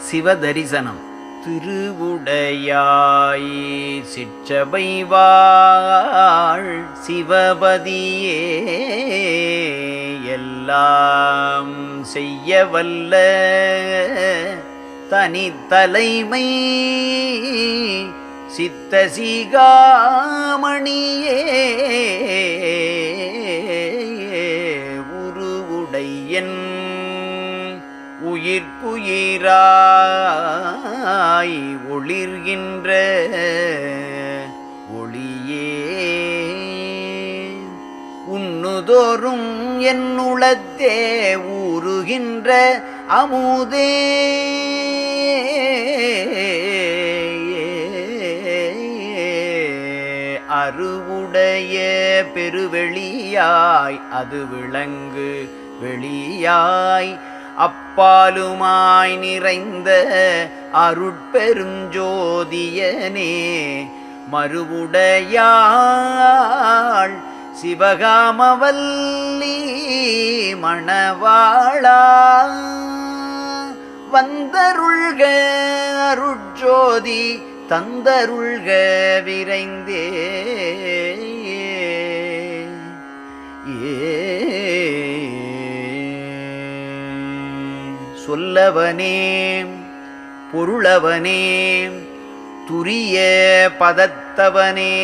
சிவதரிசனம். திருவுடையாய் சிற்றபை வாழ் சிவபதியே, எல்லாம் செய்யவல்ல தனித்தலைமை சித்தசிகாமணியே, உருவுடையன் உயிர்க்குயிராய் ஒளிர்கின்ற ஒளியே, உண்ணுதோறும் என் உளத்தே ஊறுகின்ற அமுதே, அருவுடைய பெருவெளியாய் அது விளங்கு வெளியாய் அப்பாலுமாய் நிறைந்த அருட்பெருஞ்சோதியனே, மறுவுடையாள் சிவகாமவல்லி மணவாளா, வந்தருள்க அருட்ஜோதி தந்தருள்க விரைந்தே. சொல்லவனே பொருளவனே துரிய பதத்தவனே,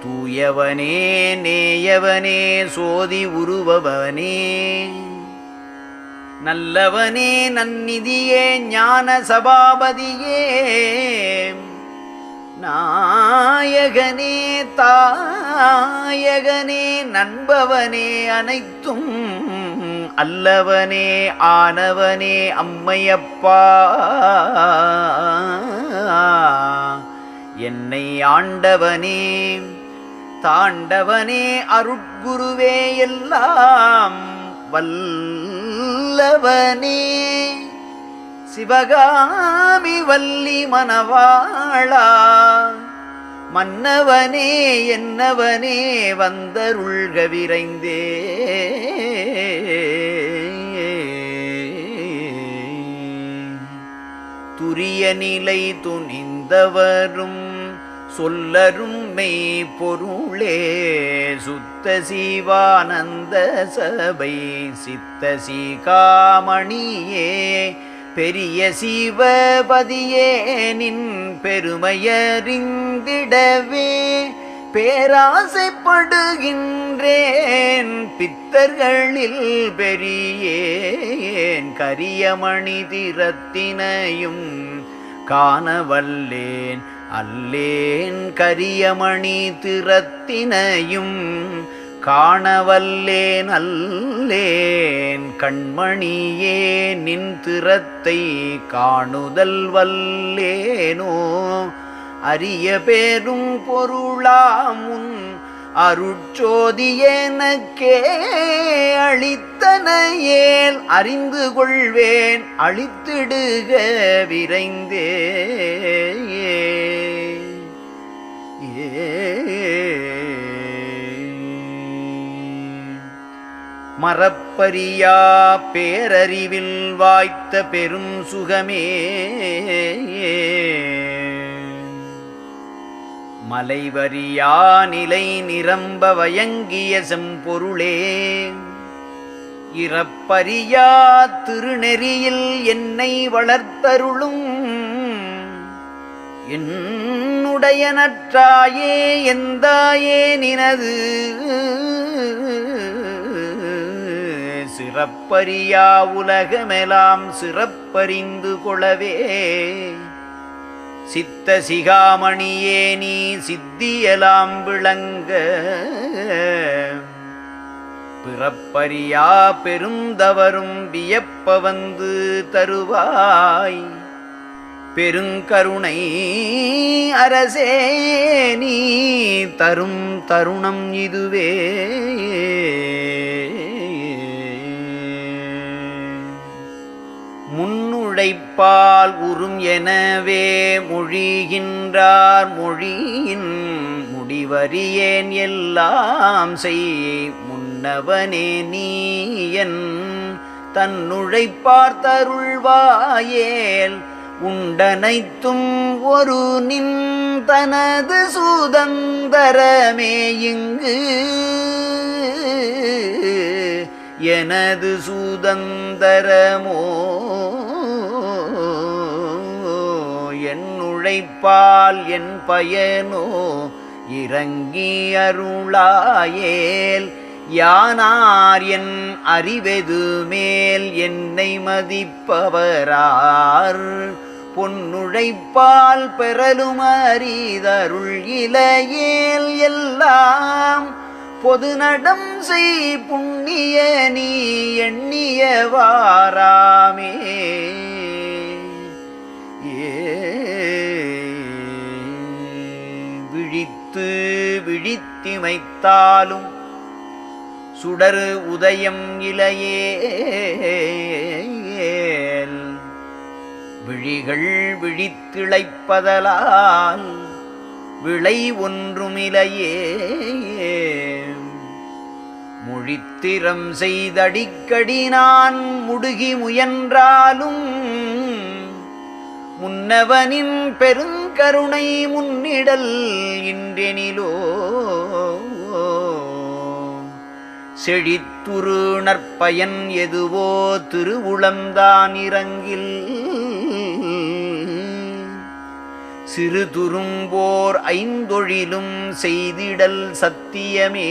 தூயவனே நேயவனே சோதி உருவவனே, நல்லவனே நன்னிதியே ஞான சபாபதியே, நாயகனே தாயகனே நண்பவனே அனைத்தும் அல்லவனே ஆனவனே அம்மையப்பா, என்னை ஆண்டவனே தாண்டவனே அருட்குருவே, எல்லாம் வல்லவனே சிவகாமி வல்லி மணவாளா, மன்னவனே என்னவனே வந்தருள்க விரைந்தே. துரிய நிலை துணிந்தவரும் சொல்லரும் மெய் பொருளே, சுத்த சிவானந்த சபை சித்த சிகாமணியே, பெரிய சிவபதியே நின் பெருமையறிந்திடவே பேராசைப்படுகின்றேன், பித்தர்களில் பெரியேன் கரியமணி திறத்தினையும் காணவல்லேன் அல்லேன், கரியமணி திறத்தினையும் காணவல்லேன் அல்லேன், கண்மணியே நின் திறத்தை காணுதல் வல்லேனோ, அரிய பேரும் பொருளாமுன் அருட்சோதி எனக்கே அளித்தனையேல் அறிந்து கொள்வேன் அளித்திடுக விரைந்தே. மறப்பரியா பேரறிவில் வாய்த்த பெரும் சுகமே, மலைவரியா நிலை நிரம்ப வயங்கிய செம்பொருளே, இறப்பரியா திருநெறியில் என்னை வளர்த்தருளும் என்னுடைய நற்றாயே எந்தாயே நினது, சிறப்பரியா உலகமெலாம் சிறப்பறிந்து கொளவே, சித்த சிகாமணியே நீ சித்தியலாம் விளங்க, பிறப்பரியா பெருந்தவரும் வியப்ப வந்து தருவாய், பெருங்கருணை அரசே நீ தரும் தருணம் இதுவே. முன்னுழைப்பால் உறும் எனவே மொழிகின்றார் மொழியின் முடிவறியேன் எல்லாம் செய் முன்னவனே நீயன் தன்னுழைப்பார்த்தருள்வாயேல் உண்டனைத்தும் ஒரு நின் தனது சுதந்தரமே இங்கு எனது சுதந்தரமோ என் உழைப்பால் என் பயனோ இறங்கி அருளாயேல் யானார் என் அறிவெது மேல் என்னை மதிப்பவரார் பொன்னுழைப்பால் பெறலும் அரிதருள் இலையேல் எல்லாம் பொது நடம் செய் புண்ணிய நீ எண்ணியவாராமே விழித்து விழித்திமைத்தாலும் சுடரு உதயம் இலையேல் விழிகள் விழித்திழைப்பதலால் விளை ஒன்றுமிலையே மொழித்திரம் செய்தடிக்கடி நான் முடுகி முயன்றாலும் முன்னவனின் பெருங்கருணை முன்னிடல் இன்றெனிலோ செழித்துரு நற்பயன் எதுவோ திருவுளம்தான் இறங்கில் சிறு துரும்போர் ஐந்தொழிலும் செய்திடல் சத்தியமே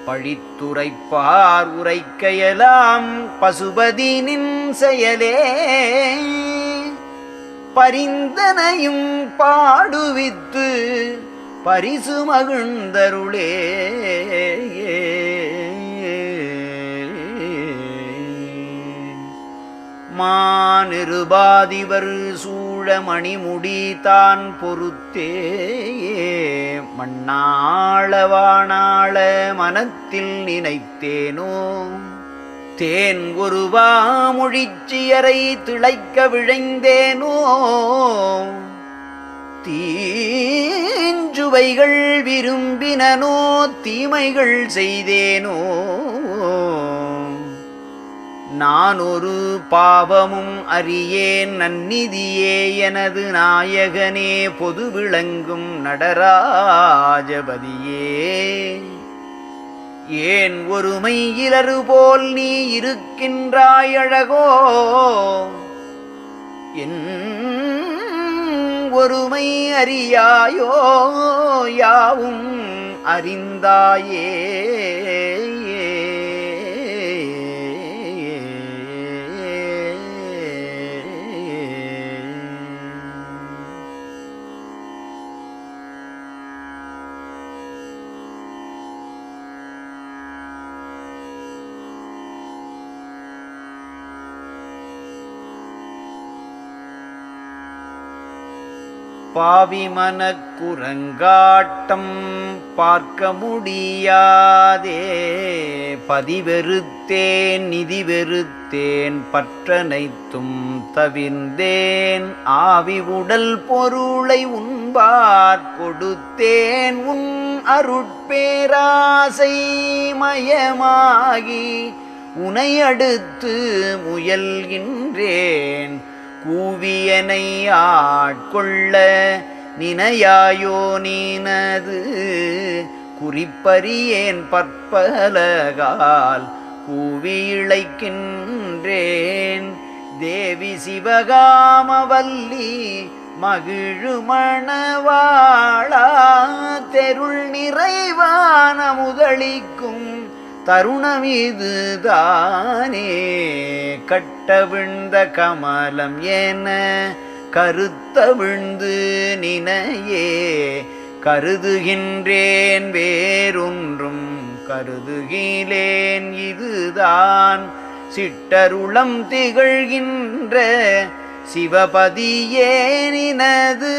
பழித்துரைப்பார் உரைக்கையலாம் பசுபதினின் செயலே பரிந்தனையும் பாடுவித்து பரிசு மகிழ்ந்தருளே மாநிருபாதிவர் சூழ மணிமுடி தான் பொறுத்தே மண்ணாளவானாள மனத்தில் நினைத்தேனோ தேன் ஒருவா மொழிச்சியரை திளைக்க விழைந்தேனோ தீஞ்சுவைகள் விரும்பினனோ தீமைகள் செய்தேனோ நான் ஒரு பாவமும் அறியேன் நன்னிதியே எனது நாயகனே பொது விளங்கும் நடராஜபதியே ஏன் ஒருமை இலறு போல் நீ இருக்கின்றாய் அழகோ என் ஒருமை அறியாயோ யாவும் அறிந்தாயே பாவிமனக்குரங்காட்டம் பார்க்க முடியாதே பதிவெறுத்தேன் நிதி வெறுத்தேன் பற்றனைத்தும் தவிர்ந்தேன் ஆவி உடல் பொருளை உண்பார் கொடுத்தேன் உன் அருட்பேராசை மயமாகி உனை அடுத்து முயல்கின்றேன் கூவியனை ஆட்கொள்ள நினையாயோ நீனது குறிப்பறியேன் பற்பலகால் கூவி இழைக்கின்றேன் தேவி சிவகாமவல்லி மகிழுமணவாளா தெருள் நிறைவான முதலிக்கும் தருணமிது தானே கட்டவிழ்ந்த கமலம் என கருத்தவிழ்ந்து நினையே கருதுகின்றேன் வேறொன்றும் கருதுகிலேன் இதுதான் சிட்டருளம் திகழ்கின்ற சிவபதியே நினது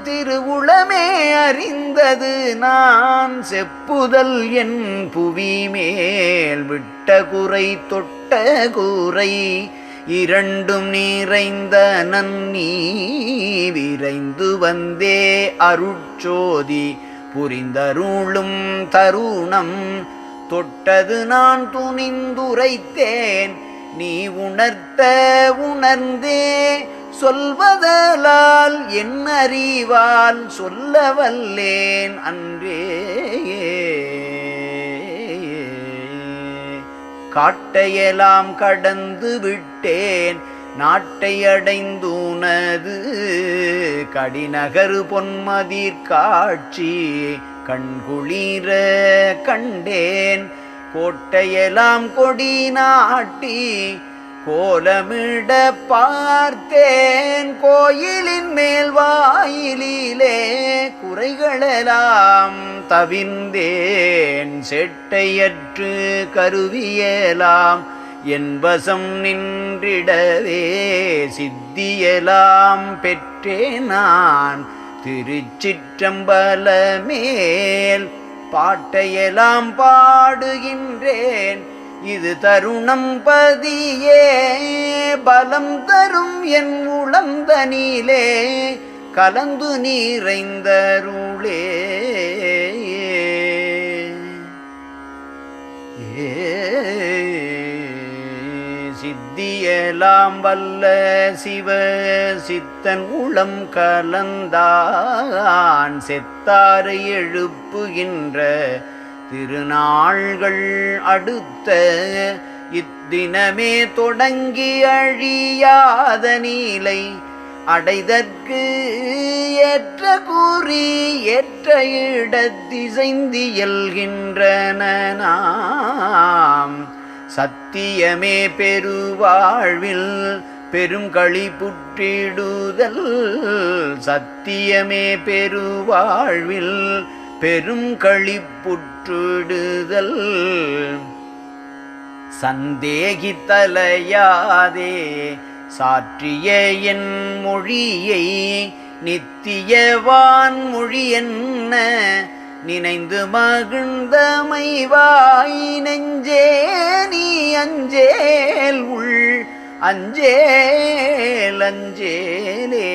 திருவுளமே அறிந்தது நான் செப்புதல் என் புவி மேல் விட்ட குறை தொட்ட கூரை இரண்டும் நிறைந்த நன்னீ விரைந்து வந்தே அருட்சோதி புரிந்தருளும் தருணம் தொட்டது நான் துணிந்துரைத்தேன் நீ உணர்த்த உணர்ந்தே சொல்வதலால் என் அறிவால் சொல்லவல்லேன் அன்றே. காட்டையெல்லாம் கடந்து விட்டேன் நாட்டை அடைந்துனது கடிநகரு பொன்மதிர் காட்சி கண்குளிர கண்டேன். கோட்டையெல்லாம் கொடி நாட்டி கோலமிட பார்த்தேன் கோயிலின் மேல் வாயிலே குறைகளெல்லாம் தவிர்ந்தேன். செட்டையற்று கருவியலாம் என் வசம் நின்றிடவே சித்தியலாம் பெற்றேன் நான் திருச்சிற்றம்பலமேல். பாட்டையெல்லாம் பாடுகின்றேன் இது தருணம் பதியே பலம் தரும் என் உளந்தனிலே கலந்து நீரைந்தருளே. சித்தியலாம் வல்ல சிவ சித்தன் உளம் கலந்தான் செத்தாரை எழுப்புகின்ற திருநாள்கள் அடுத்த இத்தினமே தொடங்கி அழியாத நீலை அடைதற்கு ஏற்ற கூறி ஏற்ற இடத்திசைந்தியல்கின்றன நாம். சத்தியமே பெருவாழ்வில் பெருங்களி புற்றிடுதல் சத்தியமே பெருவாழ்வில் பெரும் களிப்புற்றுடுதல். சந்தேகித்தலையாதே சாற்றிய என் மொழியை நித்தியவான் மொழி என்ன நினைந்து மகிழ்ந்தமைவாய் நெஞ்சே நீ அஞ்சேல் உள் அஞ்சேல் அஞ்சேலே.